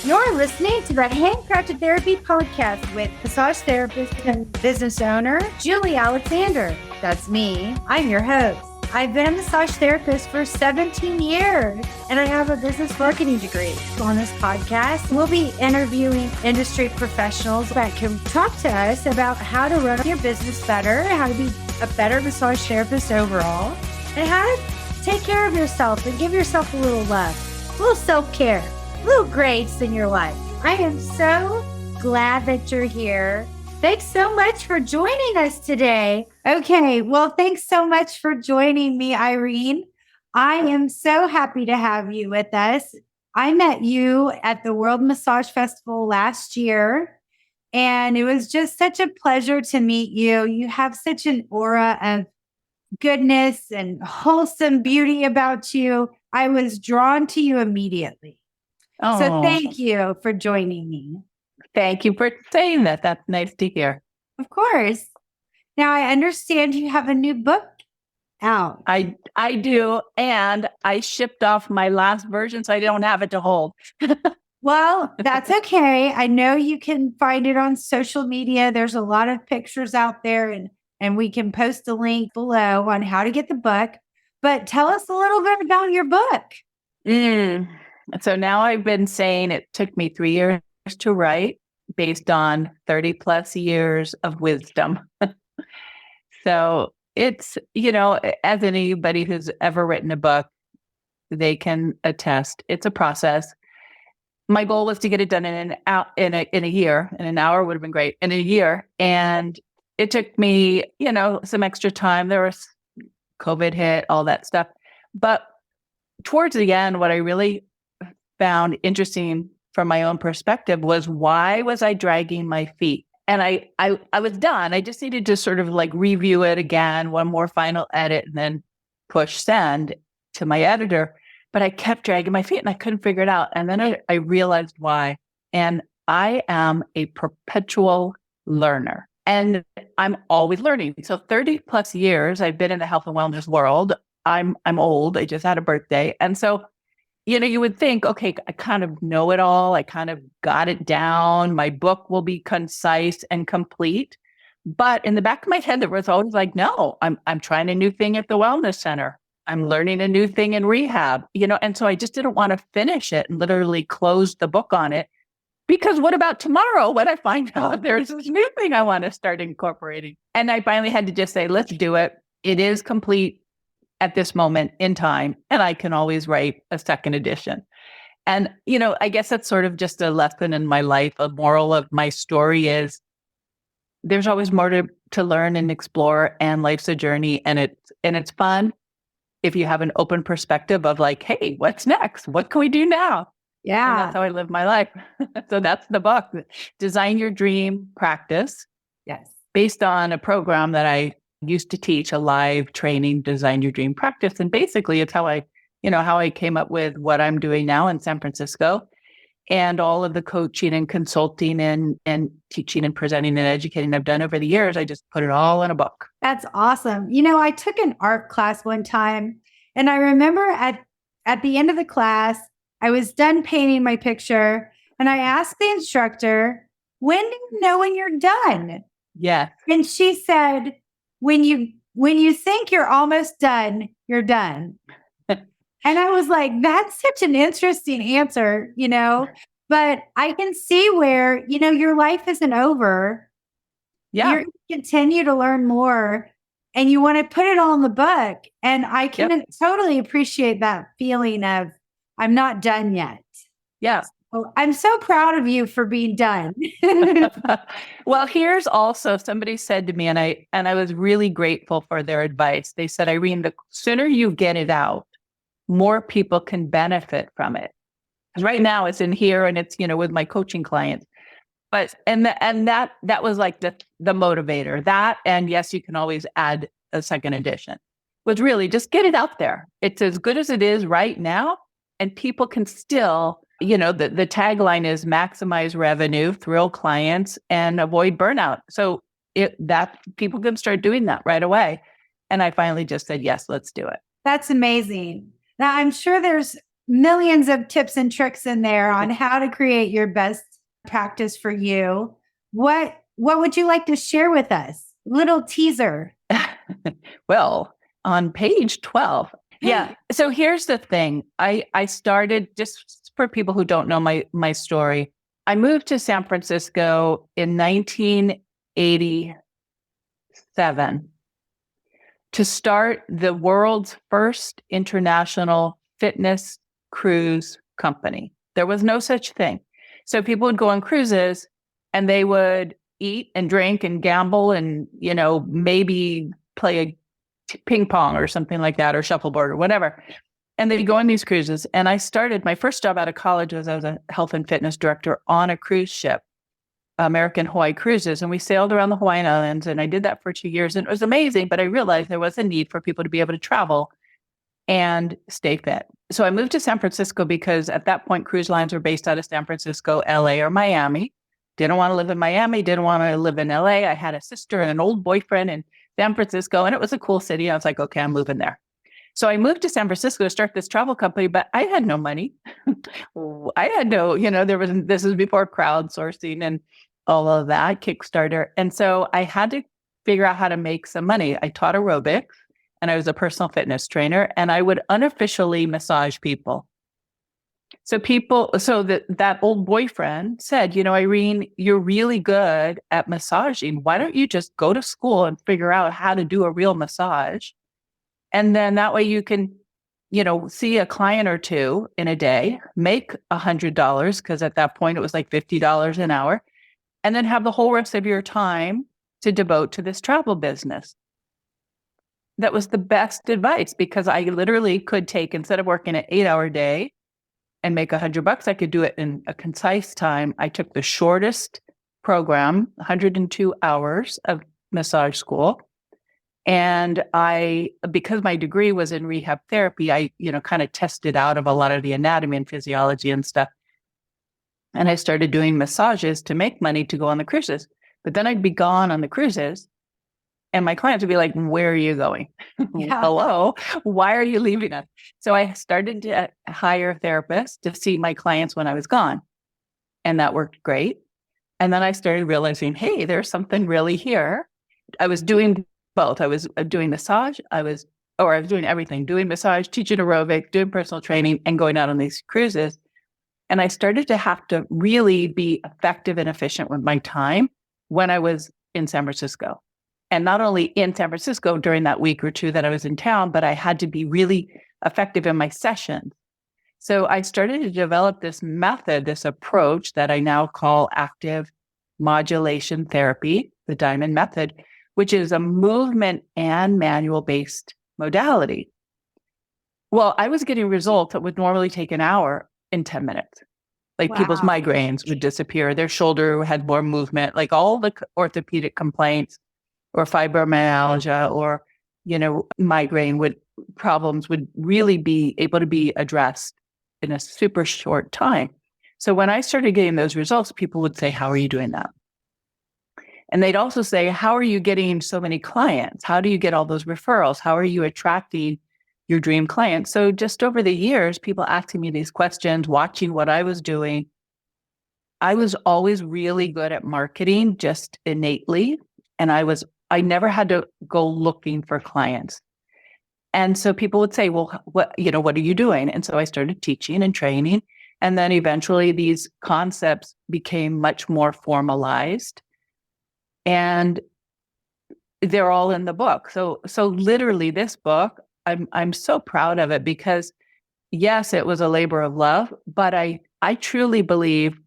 You're listening to the Handcrafted Therapy Podcast with massage therapist and business owner, Julie Alexander. That's me. I'm your host. I've been a massage therapist for 17 years, and I have a business marketing degree. On this podcast, we'll be interviewing industry professionals that can talk to us about how to run your business better, how to be a better massage therapist overall, and how to take care of yourself and give yourself a little love, a little self-care, little grace in your life. I am so glad that you're here. Thanks so much for joining us today. Okay, well, thanks so much for joining me, Irene. I am so happy to have you with us. I met you at the World Massage Festival last year, and it was just such a pleasure to meet you. You have such an aura of goodness and wholesome beauty about you. I was drawn to you immediately. Oh, So thank you for joining me. thank you for saying that. That's nice to hear. Of course. Now I understand you have a new book out. I do, and I shipped off my last version, so I don't have it to hold. Well, that's okay. I know you can find it on social media. There's a lot of pictures out there, and we can post a link below on how to get the book. But tell us a little bit about your book. So now I've been saying it took me 3 years to write based on 30 plus years of wisdom. So it's, as anybody who's ever written a book, they can attest. It's a process. My goal was to get it done in a year, and an hour would have been great, in a year. And it took me, some extra time. There was COVID hit, all that stuff. But towards the end, what I really found interesting from my own perspective was, why was I dragging my feet? And I was done. I just needed to sort of like review it again, one more final edit, and then push send to my editor. But I kept dragging my feet and I couldn't figure it out. And then I realized why. And I am a perpetual learner, and I'm always learning. So 30 plus years I've been in the health and wellness world. I'm old. I just had a birthday. And so, you would think, okay, I kind of know it all. I kind of got it down. My book will be concise and complete. But in the back of my head, there was always like, no, I'm trying a new thing at the wellness center. I'm learning a new thing in rehab, and so I just didn't want to finish it and literally close the book on it. Because what about tomorrow when I find out there's this new thing I want to start incorporating? And I finally had to just say, let's do it. It is complete at this moment in time, and I can always write a second edition. And, I guess that's sort of just a lesson in my life. A moral of my story is there's always more to learn and explore, and life's a journey, and it's fun if you have an open perspective of like, hey, what's next? What can we do now? Yeah. And that's how I live my life. So that's the book, Design Your Dream Practice. Yes. Based on a program that I used to teach, a live training, Design Your Dream Practice. And basically it's how I came up with what I'm doing now in San Francisco, and all of the coaching and consulting and teaching and presenting and educating I've done over the years. I just put it all in a book. That's awesome. I took an art class one time, and I remember at the end of the class, I was done painting my picture, and I asked the instructor, when do you know when you're done? Yeah. And she said, when you think you're almost done, you're done. And I was like, that's such an interesting answer, but I can see where, your life isn't over. Yeah. You're going to continue to learn more, and you want to put it all in the book. And I can totally appreciate that feeling of, I'm not done yet. Yeah. So I'm so proud of you for being done. Well, here's also, somebody said to me, and I was really grateful for their advice. They said, Irene, the sooner you get it out, more people can benefit from it. Because right now it's in here and it's, with my coaching clients. But, and that was like the motivator. That, and yes, you can always add a second edition, was really just get it out there. It's as good as it is right now. And people can still, the tagline is maximize revenue, thrill clients, and avoid burnout. So that people can start doing that right away. And I finally just said, yes, let's do it. That's amazing. Now, I'm sure there's millions of tips and tricks in there on how to create your best practice for you. What would you like to share with us? Little teaser. Well, on page 12. Yeah. So here's the thing. I started, just for people who don't know my story, I moved to San Francisco in 1987 to start the world's first international fitness cruise company. There was no such thing. So people would go on cruises and they would eat and drink and gamble and, maybe play a ping pong or something like that, or shuffleboard or whatever. And they'd go on these cruises. And I started, my first job out of college was I was a health and fitness director on a cruise ship, American Hawaii Cruises. And we sailed around the Hawaiian Islands. And I did that for 2 years. And it was amazing. But I realized there was a need for people to be able to travel and stay fit. So I moved to San Francisco because at that point, cruise lines were based out of San Francisco, LA, or Miami. Didn't want to live in Miami, didn't want to live in LA. I had a sister and an old boyfriend in San Francisco, and it was a cool city. I was like, okay, I'm moving there. So I moved to San Francisco to start this travel company, but I had no money. I had no, this was before crowdsourcing and all of that, Kickstarter. And so I had to figure out how to make some money. I taught aerobics and I was a personal fitness trainer, and I would unofficially massage people. So that old boyfriend said, Irene, you're really good at massaging. Why don't you just go to school and figure out how to do a real massage? And then that way you can, see a client or two in a day, make $100, because at that point it was like $50 an hour, and then have the whole rest of your time to devote to this travel business. That was the best advice, because I literally could take, instead of working an 8-hour day and make $100, I could do it in a concise time. I took the shortest program, 102 hours of massage school. And because my degree was in rehab therapy, I, kind of tested out of a lot of the anatomy and physiology and stuff. And I started doing massages to make money to go on the cruises. But then I'd be gone on the cruises and my clients would be like, where are you going? Yeah. Hello, why are you leaving us? So I started to hire therapists to see my clients when I was gone. And that worked great. And then I started realizing, hey, there's something really here. I was doing both. I was doing massage. I was doing everything, doing massage, teaching aerobic, doing personal training, and going out on these cruises. And I started to have to really be effective and efficient with my time when I was in San Francisco. And not only in San Francisco during that week or two that I was in town, but I had to be really effective in my sessions. So I started to develop this method, this approach that I now call active modulation therapy, the Diamond method, which is a movement and manual-based modality. Well, I was getting results that would normally take an hour in 10 minutes. Like wow. People's migraines would disappear. Their shoulder had more movement, like all the orthopedic complaints or fibromyalgia or, migraine problems would really be able to be addressed in a super short time. So when I started getting those results, people would say, how are you doing that? And they'd also say, how are you getting so many clients? How do you get all those referrals? How are you attracting your dream clients? So just over the years, people asking me these questions, watching what I was doing. I was always really good at marketing, just innately. And I never had to go looking for clients. And so people would say, well, what are you doing? And so I started teaching and training. And then eventually these concepts became much more formalized. And they're all in the book. So literally this book, I'm so proud of it because yes, it was a labor of love, but I truly believe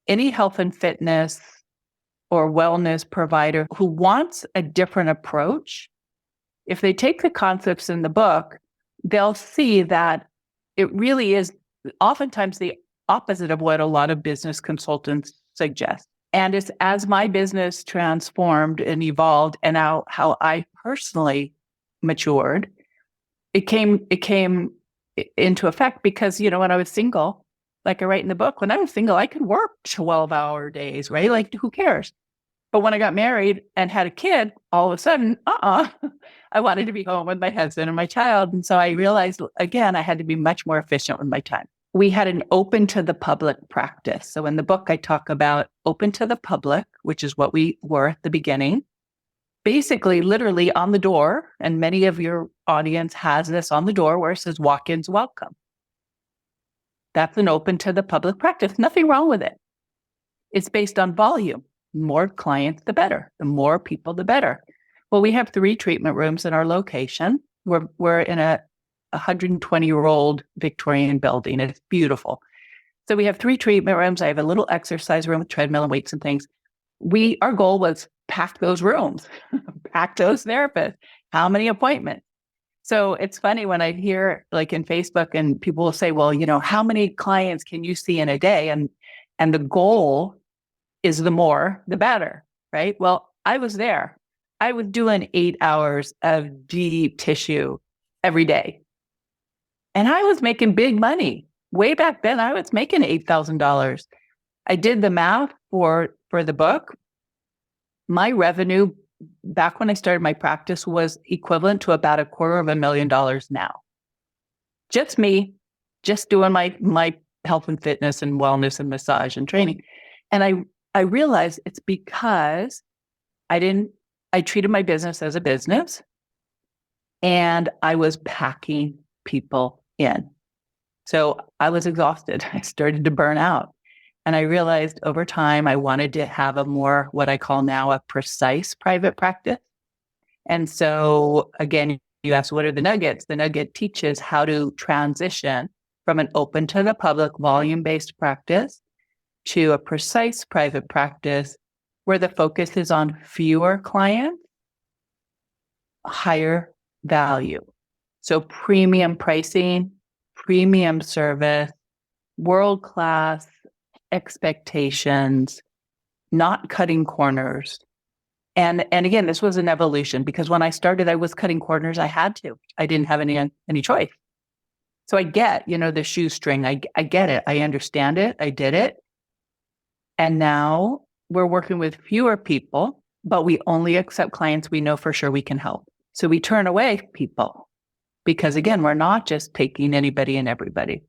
any health and fitness or wellness provider who wants a different approach, if they take the concepts in the book, they'll see that it really is oftentimes the opposite of what a lot of business consultants suggest. And it's as my business transformed and evolved and now how I personally matured, it came into effect because, when I was single, like I write in the book, when I was single, I could work 12-hour days, right? Like, who cares? But when I got married and had a kid, all of a sudden, I wanted to be home with my husband and my child. And so I realized, again, I had to be much more efficient with my time. We had an open to the public practice. So in the book, I talk about open to the public, which is what we were at the beginning. Basically, literally on the door, and many of your audience has this on the door where it says walk-ins welcome. That's an open to the public practice. Nothing wrong with it. It's based on volume. More clients, the better. The more people, the better. Well, we have 3 treatment rooms in our location. We're in a 120-year-old Victorian building. It's beautiful. So we have 3 treatment rooms. I have a little exercise room with treadmill and weights and things. Our goal was pack those rooms, pack those therapists. How many appointments? So it's funny when I hear like in Facebook and people will say, well, how many clients can you see in a day? And the goal is the more, the better, right? Well, I was there. I was doing 8 hours of deep tissue every day. And I was making big money. Way back then, I was making $8,000. I did the math for the book. My revenue back when I started my practice was equivalent to about $250,000 now. Just me, just doing my health and fitness and wellness and massage and training. And I realized it's because I treated my business as a business and I was packing people in. So I was exhausted. I started to burn out. And I realized over time, I wanted to have a more, what I call now a precise private practice. And so again, you asked, what are the nuggets? The nugget teaches how to transition from an open to the public volume-based practice to a precise private practice where the focus is on fewer clients, higher value. So premium pricing, premium service, world-class expectations, not cutting corners. And again, this was an evolution because when I started, I was cutting corners. I had to. I didn't have any choice. So I get, the shoestring. I get it. I understand it. I did it. And now we're working with fewer people, but we only accept clients we know for sure we can help. So we turn away people because again, we're not just taking anybody and everybody.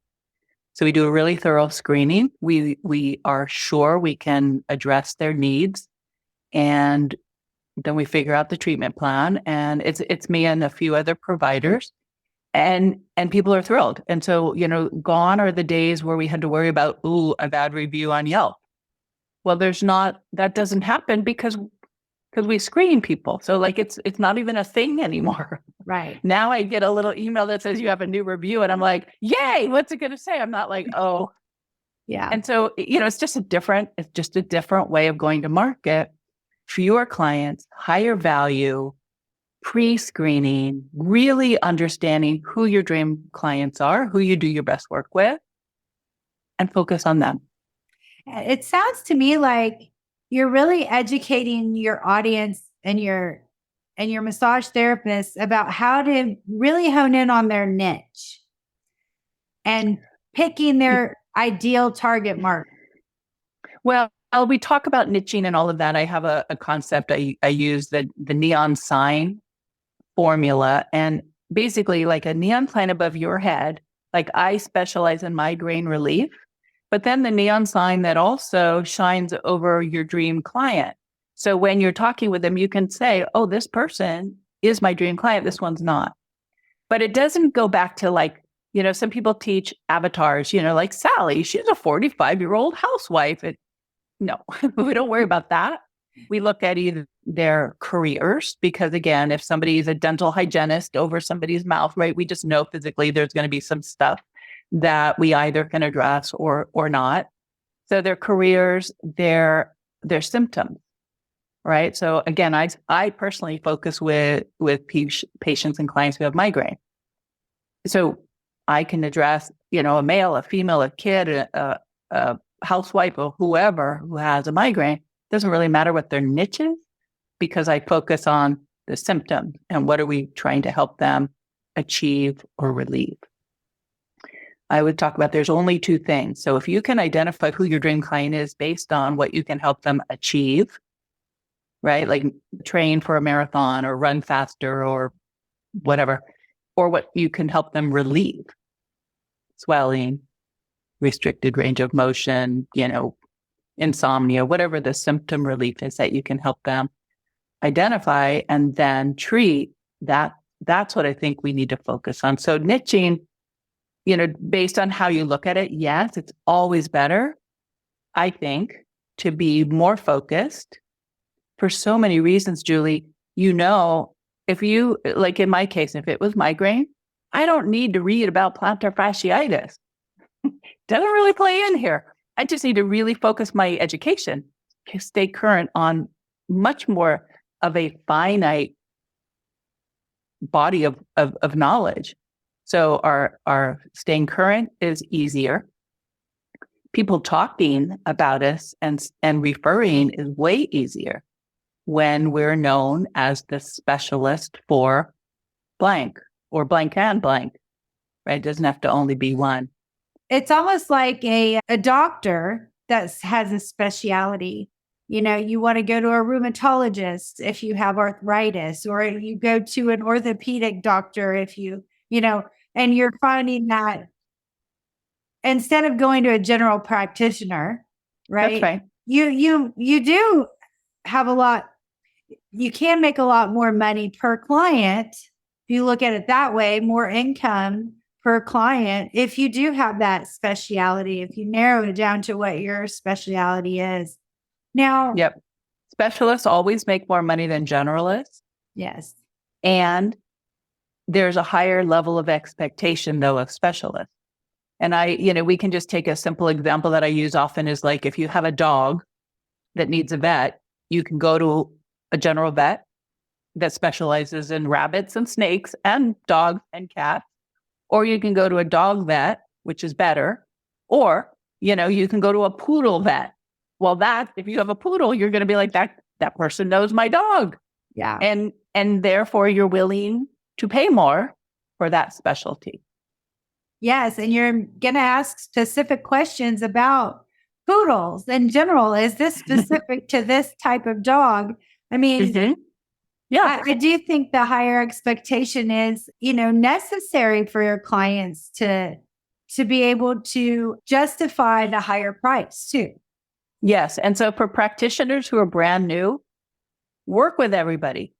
So we do a really thorough screening. We are sure we can address their needs, and then we figure out the treatment plan. And it's me and a few other providers, and people are thrilled. And so gone are the days where we had to worry about a bad review on Yelp. Well, that doesn't happen because we screen people. So like it's not even a thing anymore. Right. Now I get a little email that says you have a new review and I'm like, yay, what's it going to say? I'm not like, oh. Yeah. And so, it's just a different way of going to market. Fewer clients, higher value, pre-screening, really understanding who your dream clients are, who you do your best work with, and focus on them. It sounds to me like you're really educating your audience and your massage therapists about how to really hone in on their niche and picking their ideal target market. Well, we talk about niching and all of that. I have a concept. I use the neon sign formula, and basically like a neon sign above your head. Like I specialize in migraine relief, but then the neon sign that also shines over your dream client. So when you're talking with them, you can say, oh, this person is my dream client. This one's not. But it doesn't go back to like, some people teach avatars, like Sally, she's a 45-year-old housewife. No, we don't worry about that. We look at either their careers, because again, if somebody is a dental hygienist over somebody's mouth, right, we just know physically there's going to be some stuff that we either can address or not. So their careers, their symptoms, right? So again, I personally focus with patients and clients who have migraine. So I can address, a male, a female, a kid, a housewife, or whoever who has a migraine. Doesn't really matter what their niche is, because I focus on the symptom and what are we trying to help them achieve or relieve. I would talk about there's only 2 things. So if you can identify who your dream client is based on what you can help them achieve, right? Like train for a marathon or run faster or whatever, or what you can help them relieve: swelling, restricted range of motion, insomnia, whatever the symptom relief is that you can help them identify and then treat. That's what I think we need to focus on. So niching, based on how you look at it, yes, it's always better, I think, to be more focused for so many reasons, Julie. If you, like in my case, if it was migraine, I don't need to read about plantar fasciitis. Doesn't really play in here. I just need to really focus my education to stay current on much more of a finite body of knowledge. So our staying current is easier. People talking about us and referring is way easier when we're known as the specialist for blank or blank and blank, right? It doesn't have to only be one. It's almost like a doctor that has a specialty. You want to go to a rheumatologist if you have arthritis, or you go to an orthopedic doctor if and you're finding that instead of going to a general practitioner, right? That's right. You do have you can make a lot more money per client. If you look at it that way, more income per client. If you do have that specialty, if you narrow it down to what your specialty is. Now, yep. Specialists always make more money than generalists. Yes. And there's a higher level of expectation, though, of specialists. And we can just take a simple example that I use often is like, if you have a dog that needs a vet, you can go to a general vet that specializes in rabbits and snakes and dogs and cats, or you can go to a dog vet, which is better, or, you can go to a poodle vet. Well, if you have a poodle, you're going to be like, that person knows my dog. Yeah. And therefore you're willing to pay more for that specialty. Yes. And you're going to ask specific questions about poodles in general. Is this specific to this type of dog? I mean, mm-hmm. Yeah, I do think the higher expectation is, necessary for your clients to be able to justify the higher price too. Yes. And so for practitioners who are brand new, work with everybody.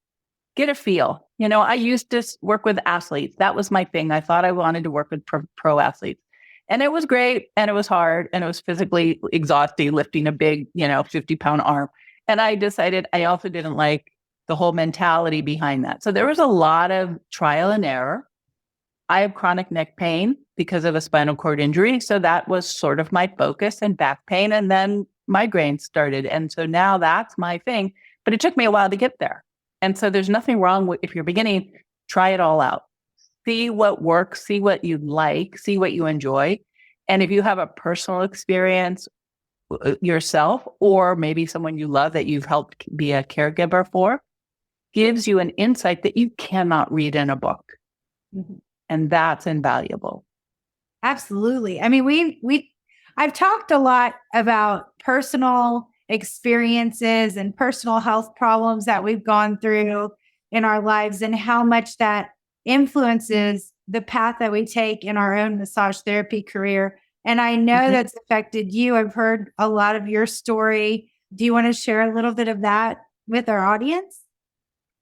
Get a feel. I used to work with athletes. That was my thing. I thought I wanted to work with pro athletes. And it was great. And it was hard. And it was physically exhausting, lifting a big, 50-pound arm. And I decided I also didn't like the whole mentality behind that. So there was a lot of trial and error. I have chronic neck pain because of a spinal cord injury. So that was sort of my focus, and back pain. And then migraines started. And so now that's my thing. But it took me a while to get there. And so there's nothing wrong with, if you're beginning, try it all out. See what works, see what you like, see what you enjoy. And if you have a personal experience yourself, or maybe someone you love that you've helped be a caregiver for, gives you an insight that you cannot read in a book. Mm-hmm. And that's invaluable. Absolutely. I mean, I've talked a lot about personal experiences and personal health problems that we've gone through in our lives and how much that influences the path that we take in our own massage therapy career. And I know mm-hmm. that's affected you. I've heard a lot of your story. Do you want to share a little bit of that with our audience?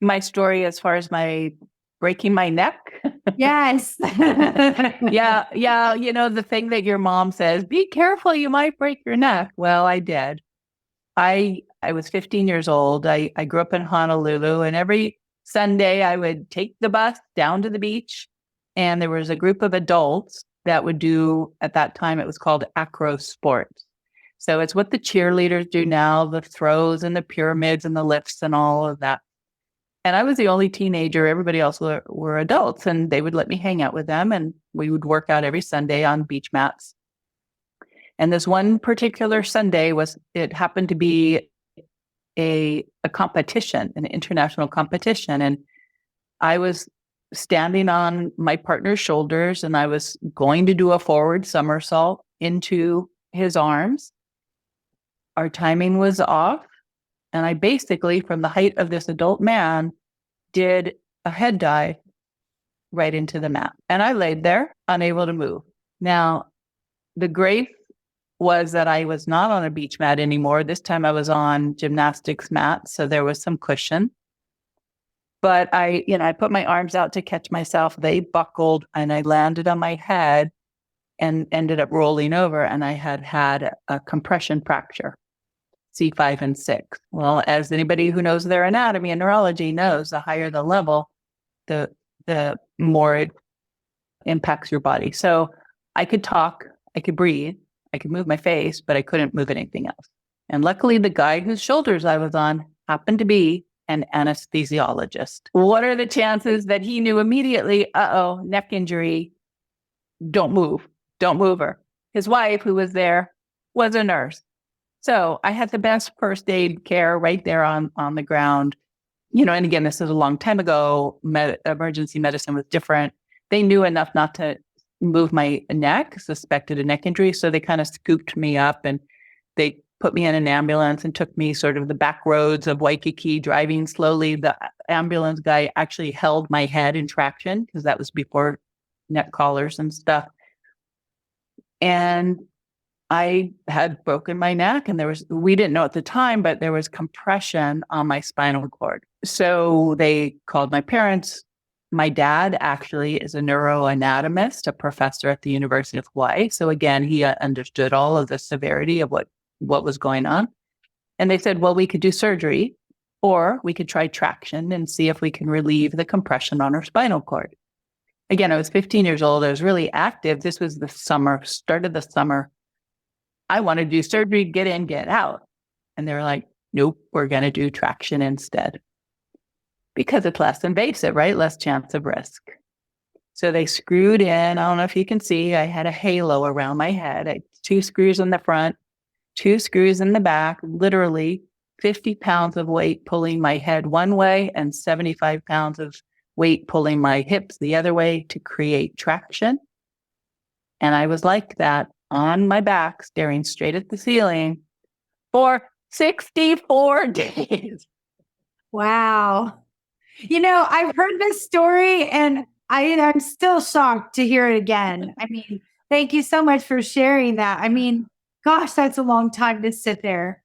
My story as far as my breaking my neck? Yes. Yeah. The thing that your mom says, be careful, you might break your neck. Well, I did. I was 15 years old. I grew up in Honolulu, and every Sunday I would take the bus down to the beach, and there was a group of adults that would do, at that time, it was called acro sports. So it's what the cheerleaders do now, the throws and the pyramids and the lifts and all of that. And I was the only teenager. Everybody else were adults, and they would let me hang out with them, and we would work out every Sunday on beach mats. And this one particular Sunday it happened to be a competition, an international competition. And I was standing on my partner's shoulders, and I was going to do a forward somersault into his arms. Our timing was off, And I basically, from the height of this adult man, did a head dive right into the mat. And I laid there, unable to move. Now, the grace was that I was not on a beach mat anymore. This time I was on gymnastics mat, so there was some cushion. But I put my arms out to catch myself. They buckled and I landed on my head and ended up rolling over. And I had a compression fracture, C5 and 6. Well, as anybody who knows their anatomy and neurology knows, the higher the level, the more it impacts your body. So I could talk, I could breathe, I could move my face, but I couldn't move anything else. And luckily, the guy whose shoulders I was on happened to be an anesthesiologist. What are the chances that he knew immediately, neck injury, don't move her. His wife, who was there, was a nurse. So I had the best first aid care right there on the ground. And again, this is a long time ago. Emergency medicine was different. They knew enough not to move my neck, suspected a neck injury. So they kind of scooped me up and they put me in an ambulance and took me sort of the back roads of Waikiki, driving slowly. The ambulance guy actually held my head in traction because that was before neck collars and stuff. And I had broken my neck and we didn't know at the time, but there was compression on my spinal cord. So they called my parents. My dad actually is a neuroanatomist, a professor at the University of Hawaii. So again, he understood all of the severity of what was going on. And they said, well, we could do surgery or we could try traction and see if we can relieve the compression on her spinal cord. Again, I was 15 years old. I was really active. This was the summer, start of the summer. I want to do surgery, get in, get out. And they were like, nope, we're going to do traction instead. Because it's less invasive, right? Less chance of risk. So they screwed in. I don't know if you can see, I had a halo around my head. I had 2 screws in the front, 2 screws in the back, literally 50 pounds of weight pulling my head one way and 75 pounds of weight pulling my hips the other way to create traction. And I was like that on my back, staring straight at the ceiling for 64 days. Wow. I've heard this story and I'm still shocked to hear it again. I mean, thank you so much for sharing that. I mean, gosh, that's a long time to sit there.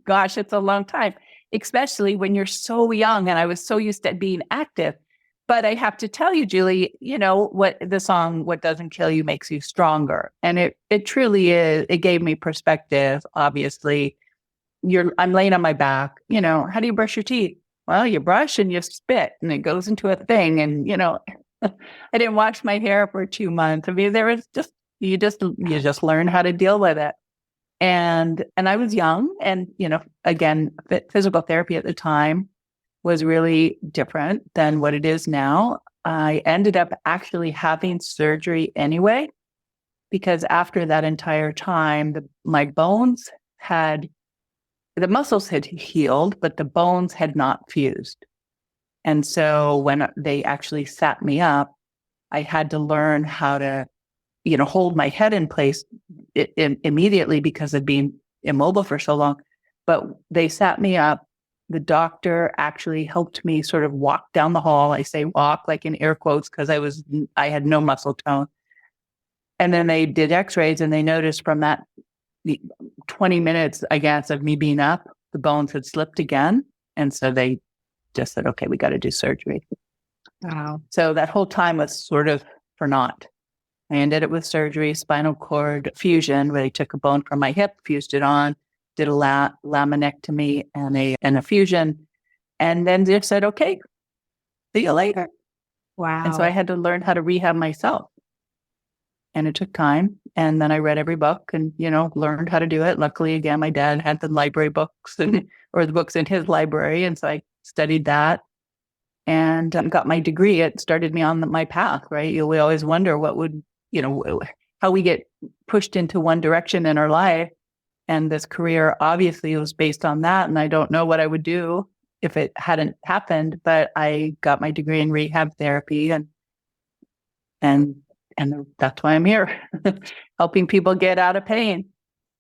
Gosh, it's a long time, especially when you're so young. And I was so used to being active. But I have to tell you, Julie, what the song, What Doesn't Kill You Makes You Stronger. And it truly is. It gave me perspective. Obviously, I'm laying on my back. How do you brush your teeth? Well, you brush and you spit and it goes into a thing. And, I didn't wash my hair for 2 months. I mean, there was you just learn how to deal with it. And I was young and, again, physical therapy at the time was really different than what it is now. I ended up actually having surgery anyway, because after that entire time, my bones the muscles had healed, but the bones had not fused. And so when they actually sat me up, I had to learn how to, hold my head in place immediately because of being immobile for so long. But they sat me up. The doctor actually helped me sort of walk down the hall. I say walk like in air quotes because I had no muscle tone. And then they did x-rays and they noticed from that 20 minutes, I guess, of me being up, the bones had slipped again. And so they just said, okay, we got to do surgery. Wow. So that whole time was sort of for naught. I ended it with surgery, spinal cord fusion, where they took a bone from my hip, fused it on, did a laminectomy and a fusion. And then they said, okay, see you later. Wow. And so I had to learn how to rehab myself. And it took time. And then I read every book and, learned how to do it. Luckily, again, my dad had the library books or the books in his library. And so I studied that and got my degree. It started me on my path, right? We always wonder how we get pushed into one direction in our life. And this career obviously was based on that. And I don't know what I would do if it hadn't happened, but I got my degree in rehab therapy and that's why I'm here, helping people get out of pain.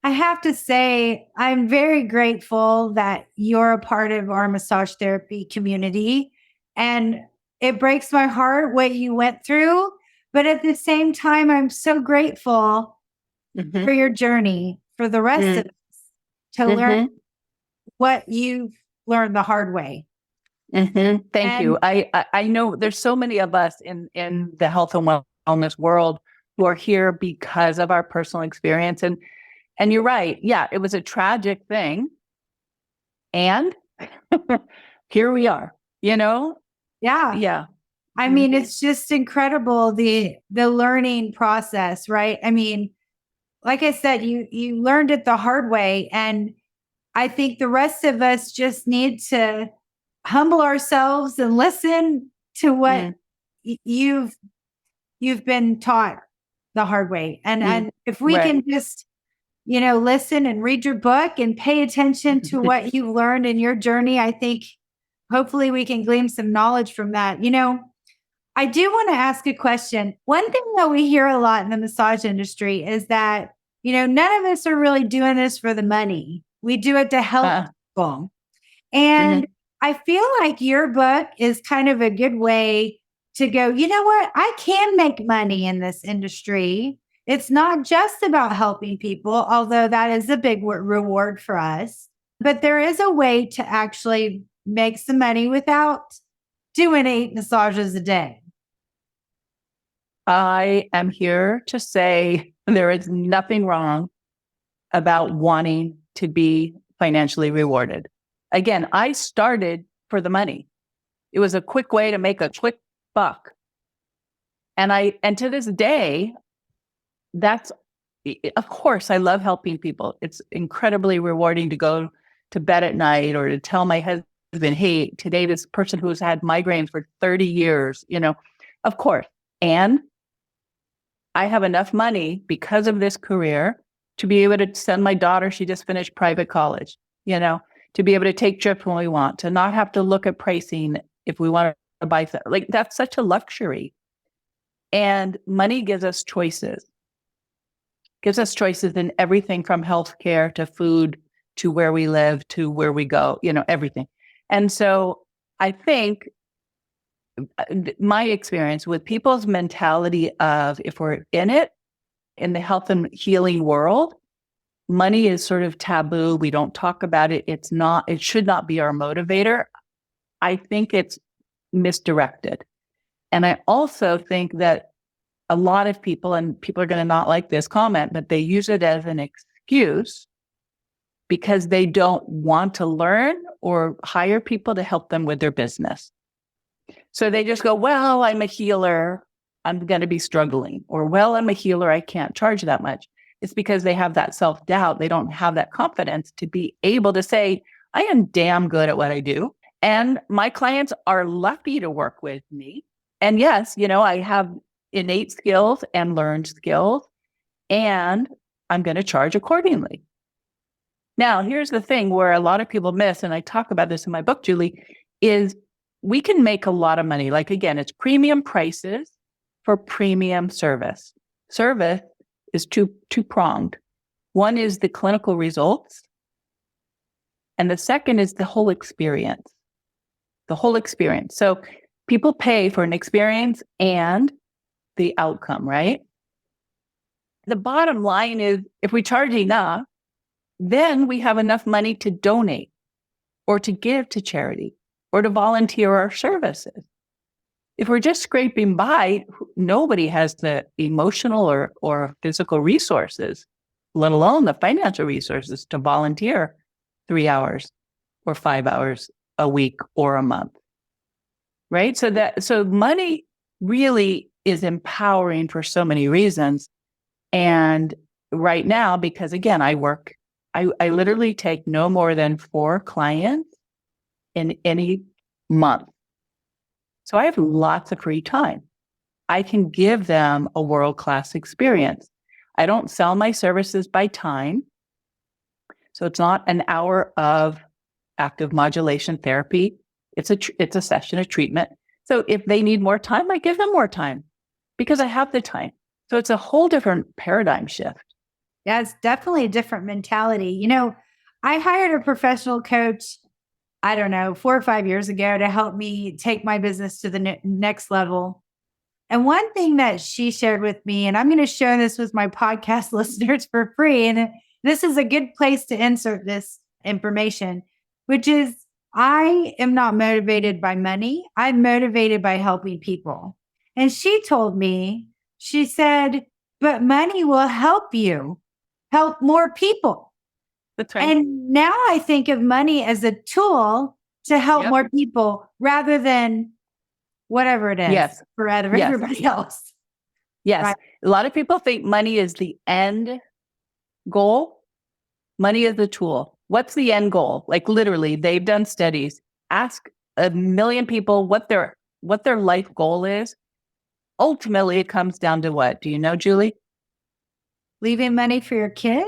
I have to say, I'm very grateful that you're a part of our massage therapy community. And it breaks my heart what you went through. But at the same time, I'm so grateful for Mm-hmm. your journey for the rest of us to learn Mm-hmm. what you've learned the hard way. Mm-hmm. Thank you. And I know there's so many of us in the health and wellness world who are here because of our personal experience. And you're right. Yeah, it was a tragic thing. And here we are, you know? yeah, Yeah. I Mhm. mean, it's just incredible the learning process, right? I mean, like I said, you learned it the hard way. And I think the rest of us just need to humble ourselves and listen to what Mm, you've been taught the hard way. mm, And if we right. can just, listen and read your book and pay attention to what you learned in your journey, I think hopefully we can glean some knowledge from that. I do want to ask a question. One thing that we hear a lot in the massage industry is that, none of us are really doing this for the money. We do it to help Uh, people. And mhm. I feel like your book is kind of a good way to go, you know what? I can make money in this industry. It's not just about helping people, although that is a big reward for us. But there is a way to actually make some money without doing 8 massages a day. I am here to say there is nothing wrong about wanting to be financially rewarded. Again, I started for the money. It was a quick way to make a quick buck. And to this day, that's of course I love helping people. It's incredibly rewarding to go to bed at night or to tell my husband, "Hey, today this person who's had migraines for 30 years, of course." And I have enough money because of this career to be able to send my daughter, she just finished private college, to be able to take trips when we want, to not have to look at pricing if we want to buy something. Like that's such a luxury. And money gives us choices in everything from healthcare to food to where we live to where we go, everything. And so I think my experience with people's mentality of if we're in it, in the health and healing world, money is sort of taboo. We don't talk about it. It should not be our motivator. I think it's misdirected. And I also think that a lot of people, and people are going to not like this comment, but they use it as an excuse because they don't want to learn or hire people to help them with their business. So they just go, well, I'm a healer. I'm going to be struggling. Or, well, I'm a healer. I can't charge that much. It's because they have that self-doubt. They don't have that confidence to be able to say, I am damn good at what I do. And my clients are lucky to work with me. And yes, I have innate skills and learned skills, and I'm going to charge accordingly. Now, here's the thing where a lot of people miss, and I talk about this in my book, Julie, is we can make a lot of money. Like, again, it's premium prices for premium service. Service is two-pronged. One is the clinical results, and the second is the whole experience. The whole experience. So people pay for an experience and the outcome, right? The bottom line is if we charge enough, then we have enough money to donate or to give to charity or to volunteer our services. If we're just scraping by, nobody has the emotional or physical resources, let alone the financial resources to volunteer 3 hours or 5 hours a week or a month. Right? So money really is empowering for so many reasons. And right now, because again, I literally take no more than 4 clients in any month. So I have lots of free time. I can give them a world-class experience. I don't sell my services by time. So it's not an hour of active modulation therapy. It's a session of treatment. So if they need more time, I give them more time because I have the time. So it's a whole different paradigm shift. That's definitely a different mentality. You know, I hired a professional coach, I don't know, 4 or 5 years ago to help me take my business to the next level. And one thing that she shared with me, and I'm going to share this with my podcast listeners for free, and this is a good place to insert this information, which is I am not motivated by money. I'm motivated by helping people. And she told me, she said, but money will help you help more people. That's right. And now I think of money as a tool to help more people rather than whatever it is for everybody else. Yes. Right? A lot of people think money is the end goal. Money is the tool. What's the end goal? Like literally, they've done studies. Ask 1 million people what their life goal is. Ultimately, it comes down to what? Do you know, Julie? Leaving money for your kids?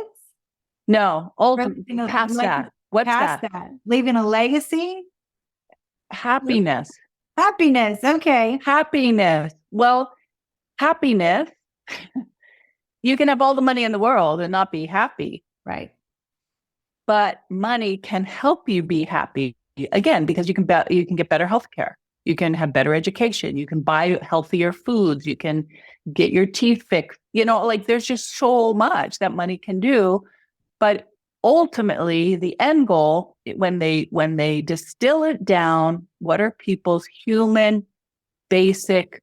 No, past that. What's past that? Leaving a legacy? Happiness. Happiness. Okay. Happiness. Well, happiness, you can have all the money in the world and not be happy. Right. But money can help you be happy. Again, because you can get better healthcare. You can have better education. You can buy healthier foods. You can get your teeth fixed. You know, like there's just so much that money can do. But ultimately, the end goal, when they distill it down, what are people's human basic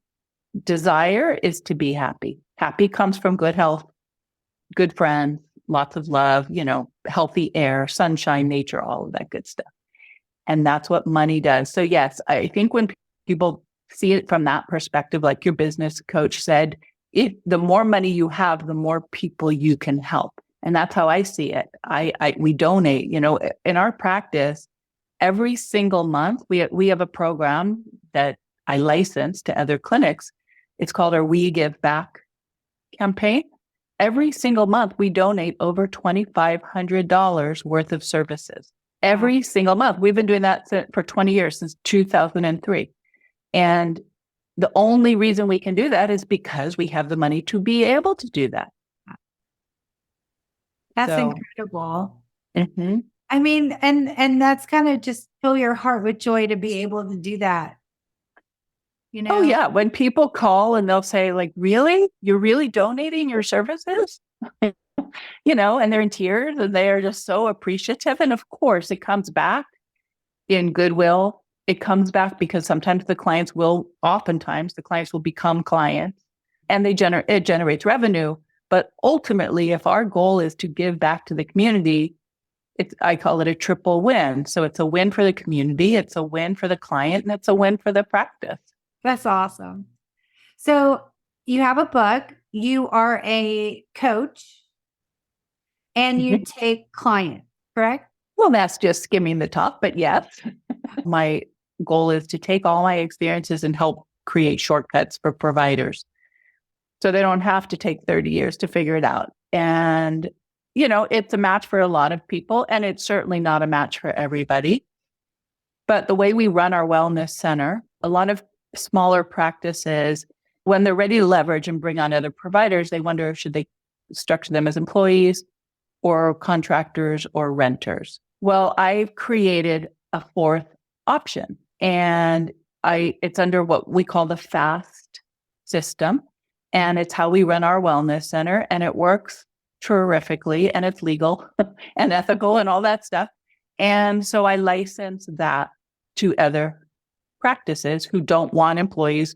desire is to be happy. Happy comes from good health, good friends, lots of love, you know, healthy air, sunshine, nature, all of that good stuff. And that's what money does. So yes, I think when people see it from that perspective, like your business coach said, if the more money you have, the more people you can help. And that's how I see it. We donate, you know, in our practice, every single month, we have a program that I license to other clinics. It's called our We Give Back campaign. Every single month, we donate over $2,500 worth of services. Every single month. We've been doing that for 20 years, since 2003. And the only reason we can do that is because we have the money to be able to do that. That's incredible. Mm-hmm. I mean, and that's kind of just fill your heart with joy to be able to do that. You know? Oh yeah. When people call and they'll say like, really? You're really donating your services? You know, and they're in tears and they are just so appreciative. And of course it comes back in goodwill. It comes back because oftentimes the clients will become clients and it generates revenue. But ultimately, if our goal is to give back to the community, I call it a triple win. So it's a win for the community, it's a win for the client, and it's a win for the practice. That's awesome. So you have a book, you are a coach, and you take clients, correct? Well, that's just skimming the top, but yes. My goal is to take all my experiences and help create shortcuts for providers, so they don't have to take 30 years to figure it out. And, you know, it's a match for a lot of people, and it's certainly not a match for everybody. But the way we run our wellness center, a lot of smaller practices, when they're ready to leverage and bring on other providers, they wonder, should they structure them as employees or contractors or renters? Well, I've created a fourth option, and it's under what we call the FAST system. And it's how we run our wellness center, and it works terrifically, and it's legal and ethical and all that stuff. And so I license that to other practices who don't want employees.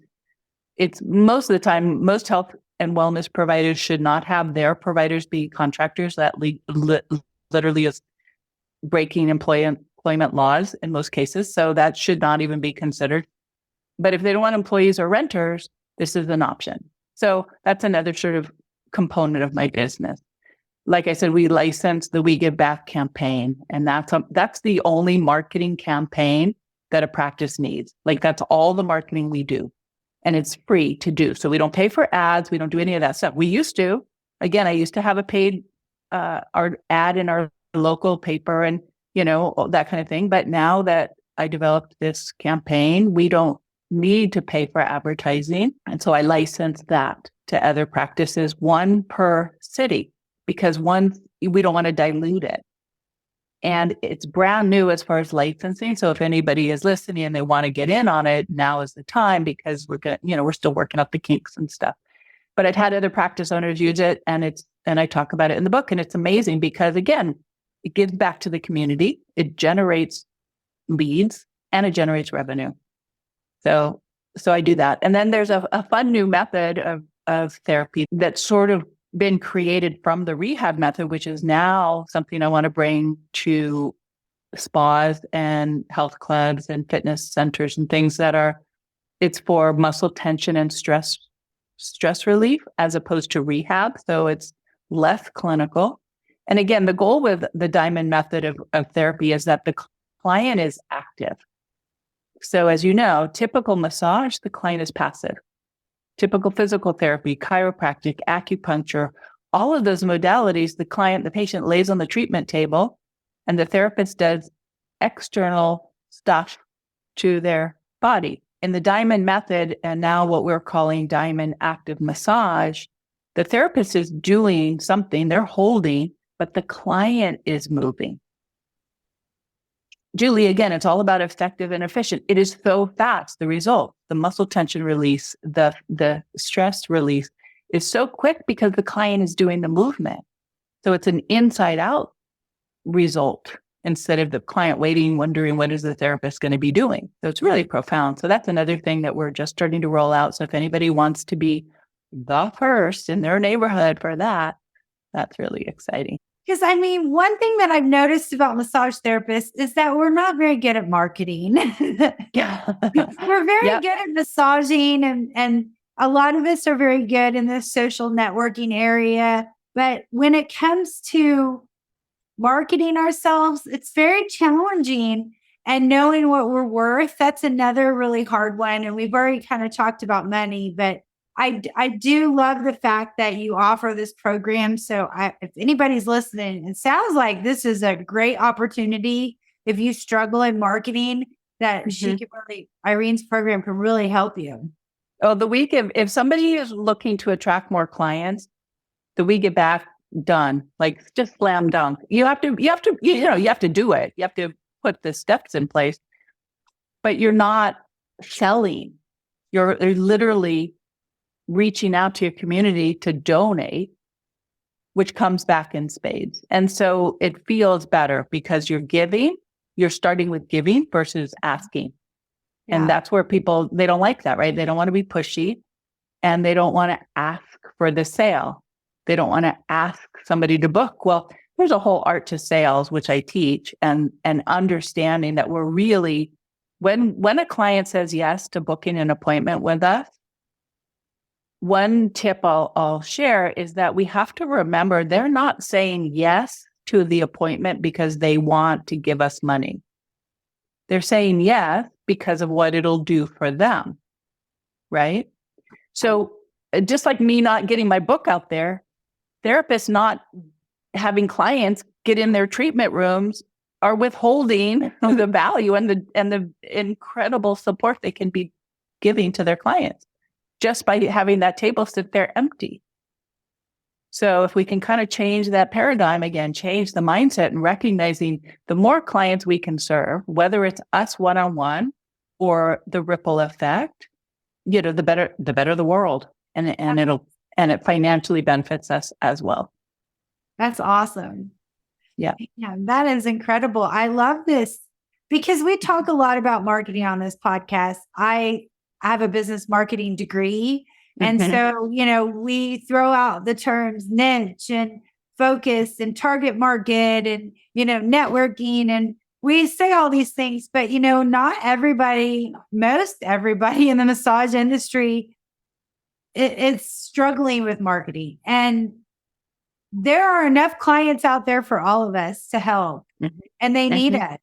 It's most of the time, most health and wellness providers should not have their providers be contractors. That literally is breaking employment laws in most cases. So that should not even be considered. But if they don't want employees or renters, this is an option. So that's another sort of component of my business. Like I said, we license the We Give Back campaign, and that's the only marketing campaign that a practice needs. Like that's all the marketing we do, and it's free to do. So we don't pay for ads. We don't do any of that stuff. We used to. Again, I used to have a paid our ad in our local paper and, you know, that kind of thing. But now that I developed this campaign, we don't need to pay for advertising. And so I license that to other practices, one per city. because one, we don't want to dilute it. And it's brand new as far as licensing. So if anybody is listening and they want to get in on it, now is the time, because we're still working out the kinks and stuff. But I've had other practice owners use it, and I talk about it in the book, and it's amazing because, again, it gives back to the community, it generates leads, and it generates revenue. So I do that. And then there's a fun new method of therapy that's sort of been created from the rehab method, which is now something I want to bring to spas and health clubs and fitness centers and things it's for muscle tension and stress relief as opposed to rehab. So it's less clinical. And again, the goal with the Diamond method of therapy is that the client is active. So as you know, typical massage, the client is passive. Typical physical therapy, chiropractic, acupuncture, all of those modalities, the patient lays on the treatment table and the therapist does external stuff to their body. In the Diamond method, and now what we're calling Diamond active massage, the therapist is doing something, they're holding, but the client is moving. Julie, again, it's all about effective and efficient. It is so fast. The result, the muscle tension release, the stress release is so quick because the client is doing the movement. So it's an inside out result instead of the client waiting, wondering what is the therapist going to be doing. So it's really profound. So that's another thing that we're just starting to roll out. So if anybody wants to be the first in their neighborhood for that, that's really exciting. Because one thing that I've noticed about massage therapists is that we're not very good at marketing. Yeah. We're very good at massaging, and a lot of us are very good in the social networking area. But when it comes to marketing ourselves, it's very challenging. And knowing what we're worth, that's another really hard one. And we've already kind of talked about money, but I do love the fact that you offer this program. So if anybody's listening, it sounds like this is a great opportunity. If you struggle in marketing, that Irene's program can really help you. Oh, if somebody is looking to attract more clients, the week get back done, like just slam dunk. You have to do it. You have to put the steps in place, but you're not selling. You're literally reaching out to your community to donate, which comes back in spades. And so it feels better because you're starting with giving versus asking. Yeah. And that's where people, they don't like that, right? They don't want to be pushy and they don't want to ask for the sale. They don't want to ask somebody to book. Well, there's a whole art to sales, which I teach, and understanding that we're really, when a client says yes to booking an appointment with us, one tip I'll share is that we have to remember they're not saying yes to the appointment because they want to give us money. They're saying yes because of what it'll do for them, right? So just like me not getting my book out there, therapists not having clients get in their treatment rooms are withholding the value and the incredible support they can be giving to their clients just by having that table sit there empty. So if we can kind of change that paradigm again, change the mindset and recognizing the more clients we can serve, whether it's us one-on-one or the ripple effect, the better the world, and it financially benefits us as well. That's awesome. Yeah, that is incredible. I love this because we talk a lot about marketing on this podcast. I have a business marketing degree. And so, we throw out the terms niche and focus and target market and, networking. And we say all these things, but, not everybody, most everybody in the massage industry is struggling with marketing. And there are enough clients out there for all of us to help. And they need us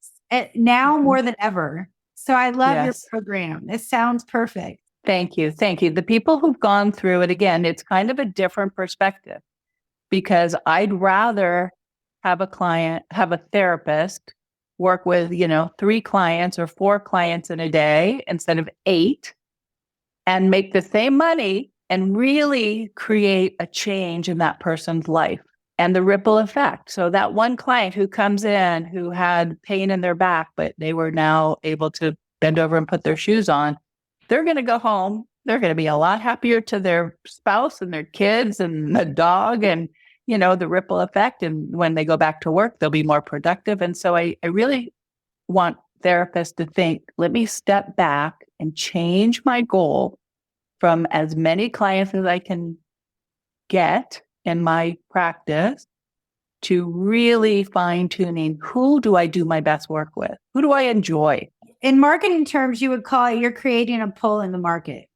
now more than ever. So I love your program. It sounds perfect. Thank you. Thank you. The people who've gone through it, again, it's kind of a different perspective because I'd rather have a therapist work with, 3 clients or 4 clients in a day instead of 8 and make the same money and really create a change in that person's life and the ripple effect. So that one client who comes in who had pain in their back, but they were now able to bend over and put their shoes on, they're going to go home. They're going to be a lot happier to their spouse and their kids and the dog and, the ripple effect. And when they go back to work, they'll be more productive. And so I really want therapists to think, let me step back and change my goal from as many clients as I can get in my practice to really fine-tuning who do I do my best work with? Who do I enjoy? In marketing terms, you would call it you're creating a pull in the market,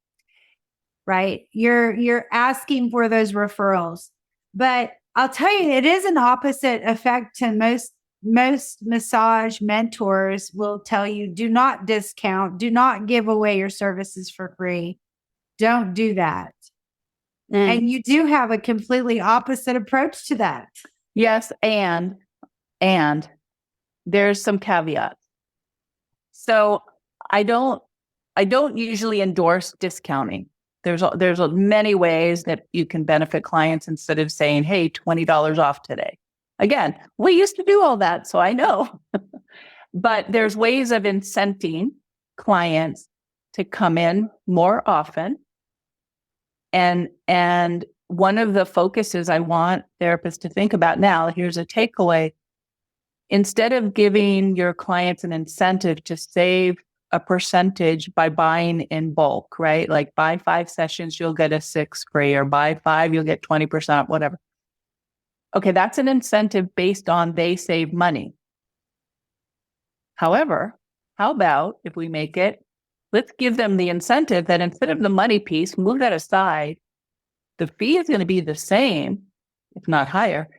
right? You're asking for those referrals. But I'll tell you, it is an opposite effect to most massage mentors will tell you, do not discount, do not give away your services for free. Don't do that. And you do have a completely opposite approach to that. Yes, and there's some caveats. So I don't usually endorse discounting. There's many ways that you can benefit clients instead of saying, hey, $20 off today. Again, we used to do all that, so I know. But there's ways of incenting clients to come in more often. And one of the focuses I want therapists to think about now, here's a takeaway. Instead of giving your clients an incentive to save a percentage by buying in bulk, right? Like buy 5 sessions, you'll get a 6 free, or buy 5, you'll get 20%, whatever. Okay, that's an incentive based on they save money. However, how about if we make it, let's give them the incentive that instead of the money piece, move that aside. The fee is going to be the same, if not higher.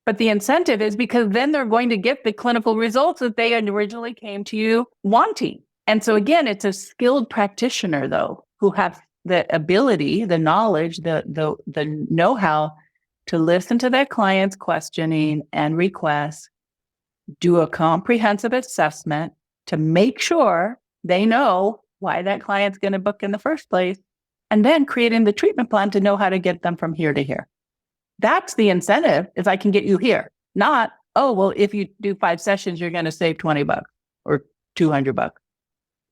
But the incentive is because then they're going to get the clinical results that they originally came to you wanting. And so again, it's a skilled practitioner, though, who has the ability, the knowledge, the know-how to listen to their client's questioning and requests, do a comprehensive assessment to make sure they know why that client's going to book in the first place, and then creating the treatment plan to know how to get them from here to here. That's the incentive, is I can get you here. Not, oh, well, if you do 5 sessions, you're going to save $20 or $200.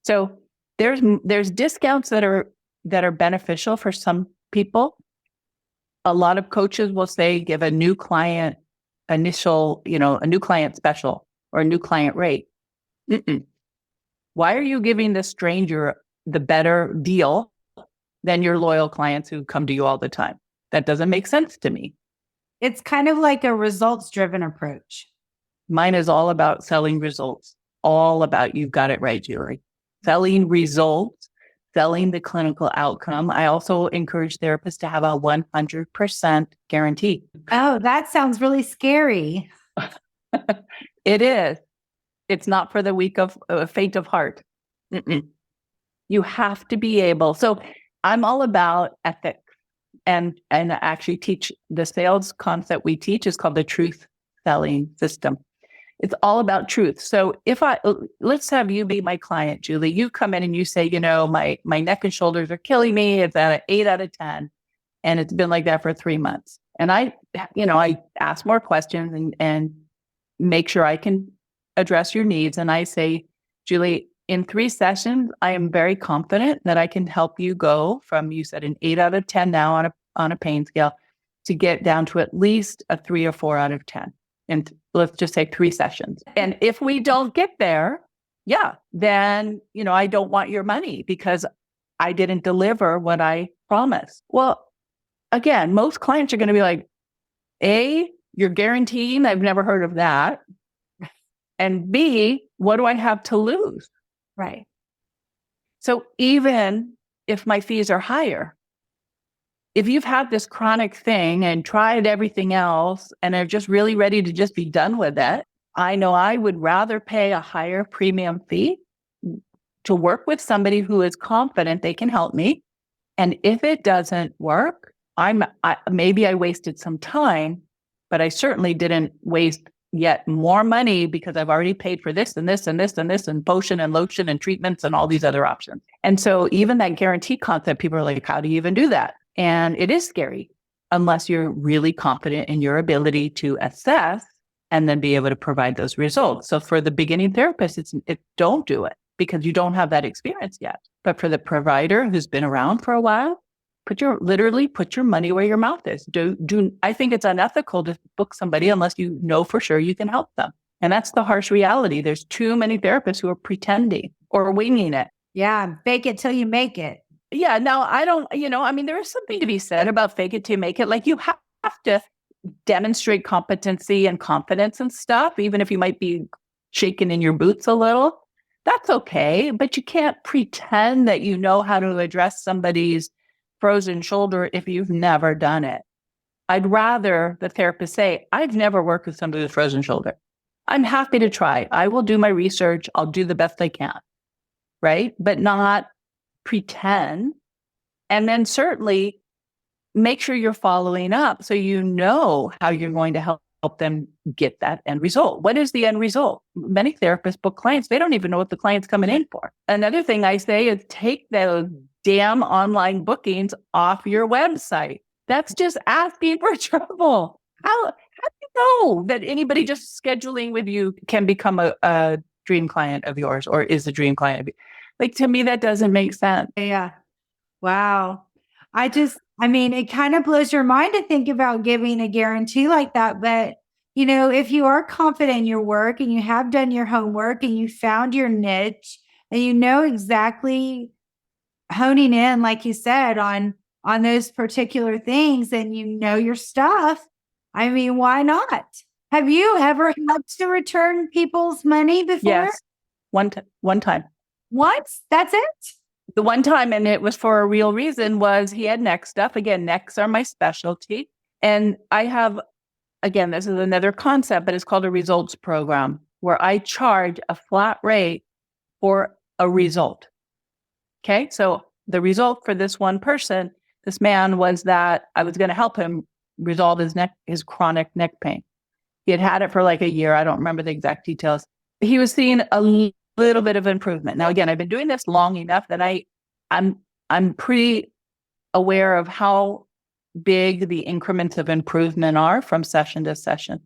So there's discounts that are beneficial for some people. A lot of coaches will say, give a new client a new client special or a new client rate. Why are you giving the stranger the better deal than your loyal clients who come to you all the time? That doesn't make sense to me. It's kind of like a results-driven approach. Mine is all about selling results. All about, you've got it right, Julie. Selling results, selling the clinical outcome. I also encourage therapists to have a 100% guarantee. Oh, that sounds really scary. It is. It's not for the weak of faint of heart. You have to be able. So I'm all about ethics, and actually teach the sales concept we teach is called the truth selling system. It's all about truth. So let's have you be my client, Julie. You come in and you say, my neck and shoulders are killing me. It's at an 8 out of 10. And it's been like that for 3 months. And I ask more questions and make sure I can address your needs. And I say, Julie, in 3 sessions, I am very confident that I can help you go from, you said, an 8 out of 10 now on a pain scale, to get down to at least a 3 or 4 out of 10. And let's just say 3 sessions. And if we don't get there, then, I don't want your money because I didn't deliver what I promised. Well, again, most clients are going to be like, A, you're guaranteeing, I've never heard of that. And B, what do I have to lose? Right. So even if my fees are higher, if you've had this chronic thing and tried everything else and are just really ready to just be done with it, I know I would rather pay a higher premium fee to work with somebody who is confident they can help me. And if it doesn't work, maybe I wasted some time, but I certainly didn't waste yet more money because I've already paid for this and this and this and this and potion and lotion and treatments and all these other options. And so even that guarantee concept, people are like, how do you even do that? And it is scary. unless you're really confident in your ability to assess and then be able to provide those results. So for the beginning therapist, don't do it because you don't have that experience yet. But for the provider who's been around for a while, literally put your money where your mouth is. I think it's unethical to book somebody unless you know for sure you can help them. And that's the harsh reality. There's too many therapists who are pretending or winging it. Yeah. Fake it till you make it. Yeah. Now there is something to be said about fake it till you make it. Like you have to demonstrate competency and confidence and stuff, even if you might be shaking in your boots a little. That's okay. But you can't pretend that you know how to address somebody's frozen shoulder if you've never done it. I'd rather the therapist say, I've never worked with somebody with frozen shoulder. I'm happy to try. I will do my research. I'll do the best I can. Right? But not pretend. And then certainly make sure you're following up so you know how you're going to help them get that end result. What is the end result? Many therapists book clients. They don't even know what the client's coming in for. Another thing I say is take those damn online bookings off your website. That's just asking for trouble. How do you know that anybody just scheduling with you can become a dream client of yours or is a dream client of you? Like, to me, that doesn't make sense. Yeah. Wow. It kind of blows your mind to think about giving a guarantee like that. But, if you are confident in your work and you have done your homework and you found your niche and you know exactly honing in, like you said, on those particular things and you know your stuff, why not? Have you ever had to return people's money before? Yes. One time. What? That's it? The one time, and it was for a real reason, was he had neck stuff. Again, necks are my specialty. And I have, again, this is another concept, but it's called a results program where I charge a flat rate for a result. Okay. So the result for this one person, this man, was that I was going to help him resolve his chronic neck pain. He had it for like a year. I don't remember the exact details. He was seeing a little bit of improvement. Now, again, I've been doing this long enough that I'm pretty aware of how big the increments of improvement are from session to session.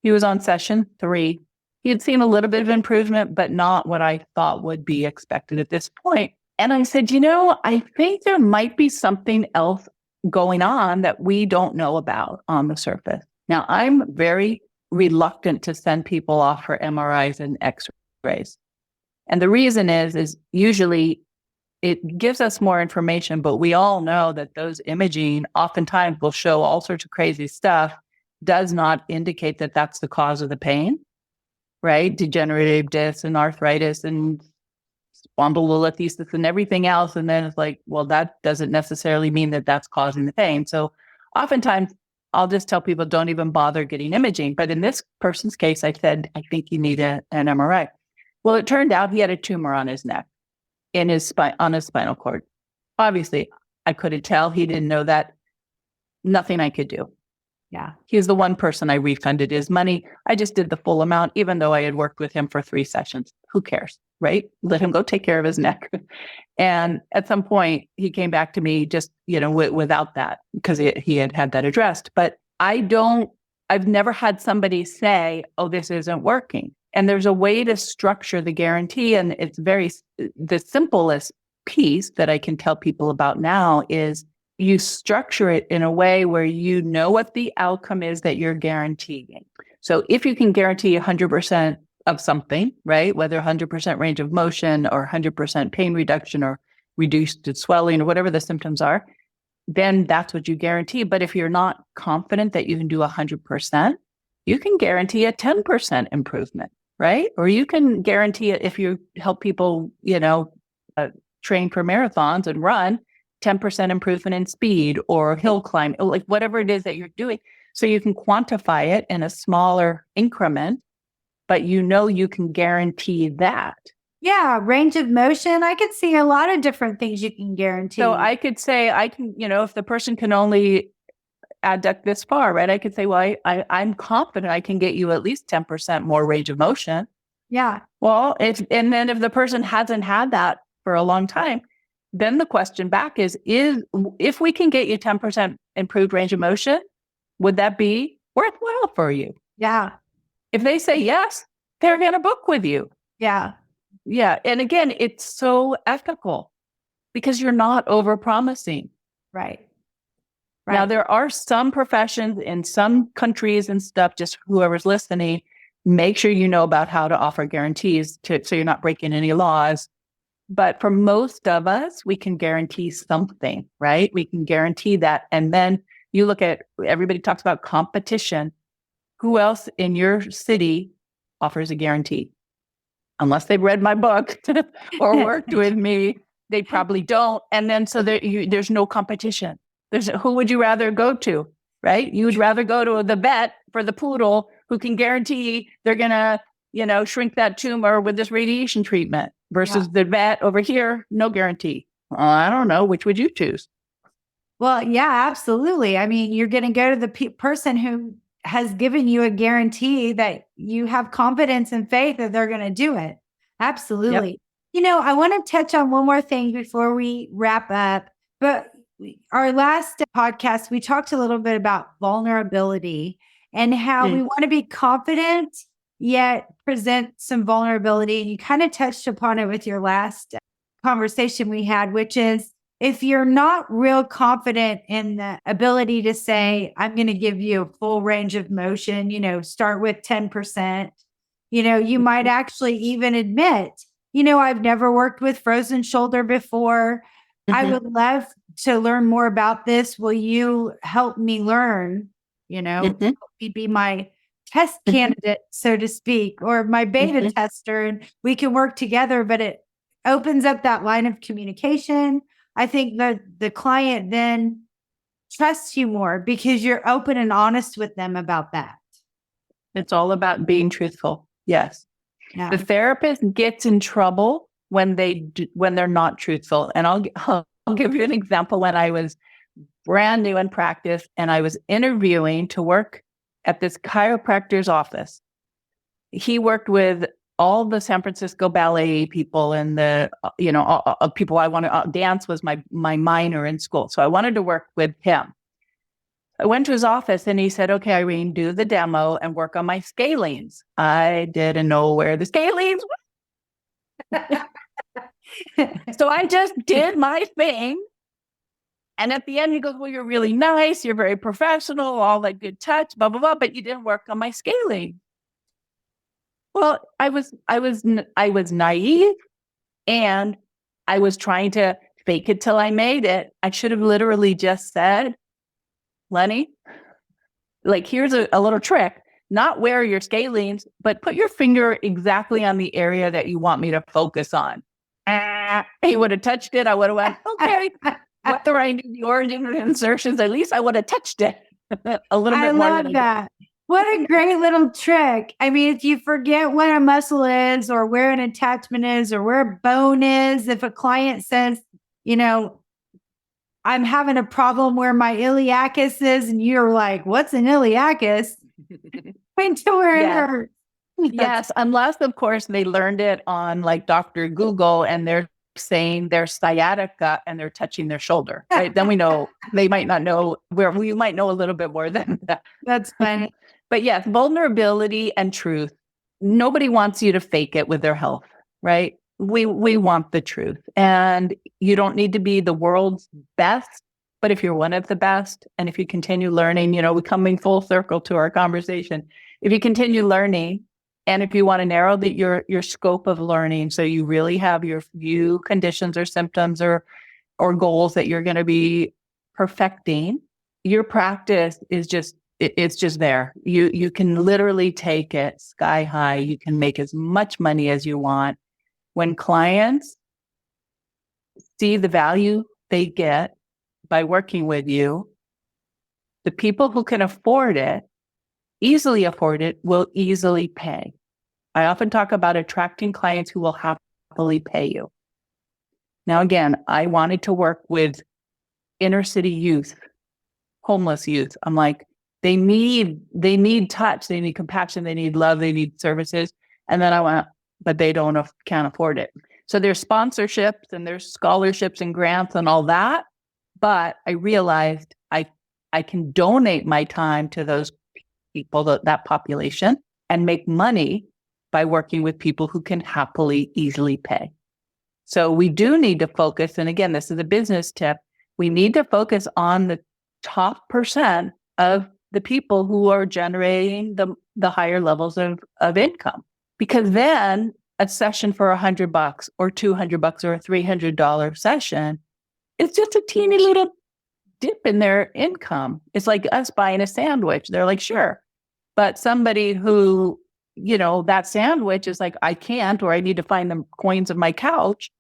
He was on session 3. He had seen a little bit of improvement, but not what I thought would be expected at this point. And I said, I think there might be something else going on that we don't know about on the surface. Now, I'm very reluctant to send people off for MRIs and X-rays. And the reason is usually it gives us more information, but we all know that those imaging oftentimes will show all sorts of crazy stuff, does not indicate that that's the cause of the pain, right? Degenerative disc and arthritis and spondylolisthesis and everything else. And then it's like, well, that doesn't necessarily mean that that's causing the pain. So oftentimes I'll just tell people don't even bother getting imaging. But in this person's case, I said, I think you need an MRI. Well, it turned out he had a tumor on his neck, in his spine, on his spinal cord. Obviously, I couldn't tell. He didn't know that. Nothing I could do. Yeah. He was the one person I refunded his money. I just did the full amount, even though I had worked with him for 3 sessions. Who cares, right? Let him go take care of his neck. And at some point, he came back to me just, without that, because he had that addressed. But I've never had somebody say, oh, this isn't working. And there's a way to structure the guarantee. And it's the simplest piece that I can tell people about now is you structure it in a way where you know what the outcome is that you're guaranteeing. So if you can guarantee 100% of something, right, whether 100% range of motion or 100% pain reduction or reduced swelling or whatever the symptoms are, then that's what you guarantee. But if you're not confident that you can do 100%, you can guarantee a 10% improvement, right? Or you can guarantee it if you help people, train for marathons and run, 10% improvement in speed or hill climb, like whatever it is that you're doing. So you can quantify it in a smaller increment, but you can guarantee that. Yeah, range of motion. I could see a lot of different things you can guarantee. So I could say, if the person can only adduct this far, right? I could say, well, I'm confident I can get you at least 10% more range of motion. Yeah. Well, and then if the person hasn't had that for a long time, then the question back is if we can get you 10% improved range of motion, would that be worthwhile for you? Yeah. If they say yes, they're going to book with you. Yeah. Yeah. And again, it's so ethical because you're not overpromising. Right. Now, there are some professions in some countries and stuff, just whoever's listening, make sure you know about how to offer guarantees so you're not breaking any laws. But for most of us, we can guarantee something, right? We can guarantee that. And then you look at, everybody talks about competition. Who else in your city offers a guarantee? Unless they've read my book or worked with me, they probably don't. And then so there's no competition. Who would you rather go to, right? You would rather go to the vet for the poodle who can guarantee they're going to, shrink that tumor with this radiation treatment versus the vet over here, no guarantee. I don't know. Which would you choose? Well, yeah, absolutely. I mean, you're going to go to the person who has given you a guarantee that you have confidence and faith that they're going to do it. Absolutely. Yep. I want to touch on one more thing before we wrap up, but our last podcast, we talked a little bit about vulnerability and how we want to be confident, yet present some vulnerability. And you kind of touched upon it with your last conversation we had, which is if you're not real confident in the ability to say, I'm going to give you a full range of motion, start with 10%, you might actually even admit, I've never worked with frozen shoulder before. I would love to learn more about this. Will you help me learn? Help me be my test candidate, so to speak, or my beta tester, and we can work together. But it opens up that line of communication. I think that the client then trusts you more because you're open and honest with them about that. It's all about being truthful. Yes. Yeah. The therapist gets in trouble when they're not truthful. And I'll give you an example. When I was brand new in practice and I was interviewing to work at this chiropractor's office, he worked with all the San Francisco ballet people and the, people I want to dance was my minor in school. So I wanted to work with him. I went to his office and he said, okay, Irene, do the demo and work on my scalenes. I didn't know where the scalenes were. So I just did my thing. And at the end, he goes, well, you're really nice. You're very professional, all that good touch, blah, blah, blah. But you didn't work on my scalene. Well, I was naive and I was trying to fake it till I made it. I should have literally just said, Lenny, here's a little trick. Not wear your scalenes, but put your finger exactly on the area that you want me to focus on. He would have touched it. I would have went, okay, whether I knew the origin of the insertions, at least I would have touched it a little bit more. I love that. What a great little trick. I mean, if you forget what a muscle is or where an attachment is or where a bone is, if a client says, I'm having a problem where my iliacus is, and you're like, what's an iliacus? Point to where it hurts. Yes, unless, of course, they learned it on Dr. Google and they're saying their sciatica and they're touching their shoulder, right? Then we know they might not know where we might know a little bit more than that. That's funny. But yes, vulnerability and truth. Nobody wants you to fake it with their health, right? We want the truth. And you don't need to be the world's best, but if you're one of the best, and if you continue learning, we're coming full circle to our conversation. If you continue learning, and if you want to narrow your scope of learning, so you really have your few conditions or symptoms or goals that you're going to be perfecting, your practice is it's just there. You can literally take it sky high. You can make as much money as you want. When clients see the value they get by working with you, the people who can easily afford it, will easily pay. I often talk about attracting clients who will happily pay you. Now, again, I wanted to work with inner city youth, homeless youth. I'm like, they need touch, they need compassion, they need love, they need services. And then I went, but they can't afford it. So there's sponsorships and there's scholarships and grants and all that. But I realized I can donate my time to those people, that population, and make money by working with people who can happily, easily pay. So we do need to focus. And again, this is a business tip. We need to focus on the top percent of the people who are generating the higher levels of income, because then a session for $100 or $200 or a $300 session, it's just a teeny little dip in their income. It's like us buying a sandwich. They're like, sure. But somebody who, that sandwich is like, I can't, or I need to find the coins of my couch.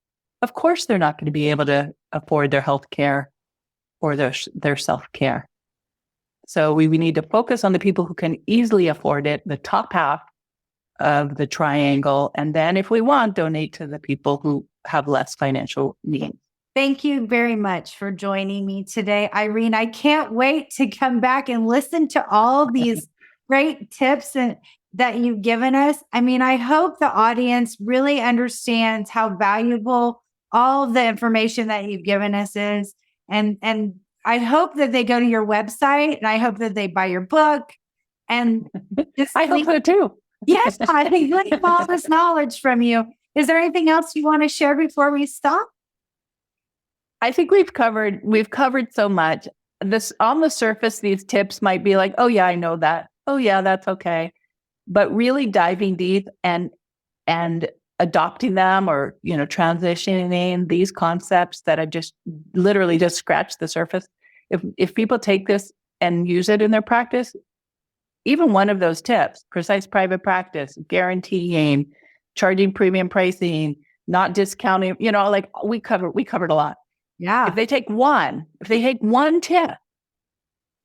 Of course, they're not going to be able to afford their health care or their self-care. So we need to focus on the people who can easily afford it, the top half of the triangle. And then if we want, donate to the people who have less financial needs. Thank you very much for joining me today, Irene. I can't wait to come back and listen to all these great tips that you've given us. I mean, I hope the audience really understands how valuable all of the information that you've given us is. And I hope that they go to your website, and I hope that they buy your book. And I hope so too. Yes, I think all this knowledge from you. Is there anything else you want to share before we stop? I think we've covered so much. This on the surface, these tips might be like, oh yeah, I know that. Oh yeah, that's okay. But really diving deep and adopting them, or transitioning these concepts that I've just literally just scratched the surface. If people take this and use it in their practice, even one of those tips, precise private practice, guaranteeing, charging premium pricing, not discounting, like we covered a lot. Yeah. If they take one tip,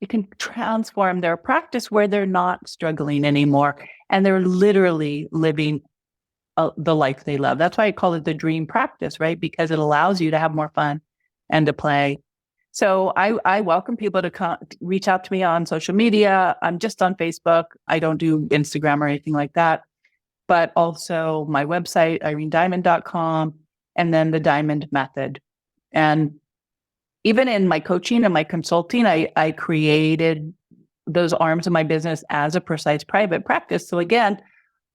it can transform their practice where they're not struggling anymore. And they're literally living the life they love. That's why I call it the dream practice, right? Because it allows you to have more fun and to play. So I welcome people to reach out to me on social media. I'm just on Facebook. I don't do Instagram or anything like that. But also my website, irenediamond.com, and then the Diamond Method. And even in my coaching and my consulting, I created those arms of my business as a precise private practice. So again,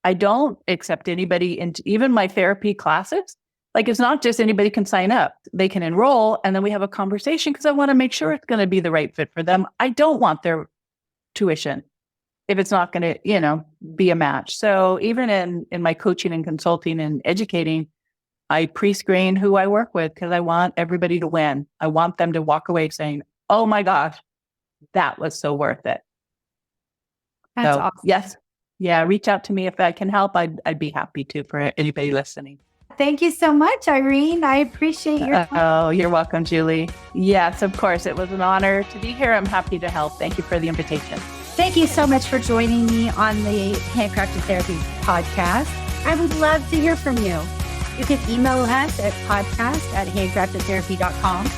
I don't accept anybody into even my therapy classes. Like, it's not just anybody can sign up. They can enroll, and then we have a conversation because I want to make sure it's going to be the right fit for them. I don't want their tuition if it's not going to, be a match. So even in my coaching and consulting and educating, I pre-screen who I work with because I want everybody to win. I want them to walk away saying, oh my gosh, that was so worth it. That's awesome. Yes. Yeah. Reach out to me if I can help. I'd be happy to for anybody listening. Thank you so much, Irene. I appreciate your time. Oh, you're welcome, Julie. Yes, of course. It was an honor to be here. I'm happy to help. Thank you for the invitation. Thank you so much for joining me on the Handcrafted Therapy podcast. I would love to hear from you. You can email us at podcast@handcraftedtherapy.com,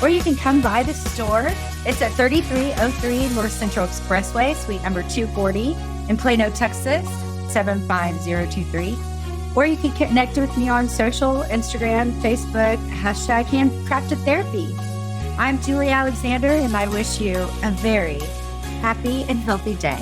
or you can come by the store. It's at 3303 North Central Expressway, suite number 240 in Plano, Texas, 75023. Or you can connect with me on social, Instagram, Facebook, #HandcraftedTherapy. I'm Julie Alexander, and I wish you a very happy and healthy day.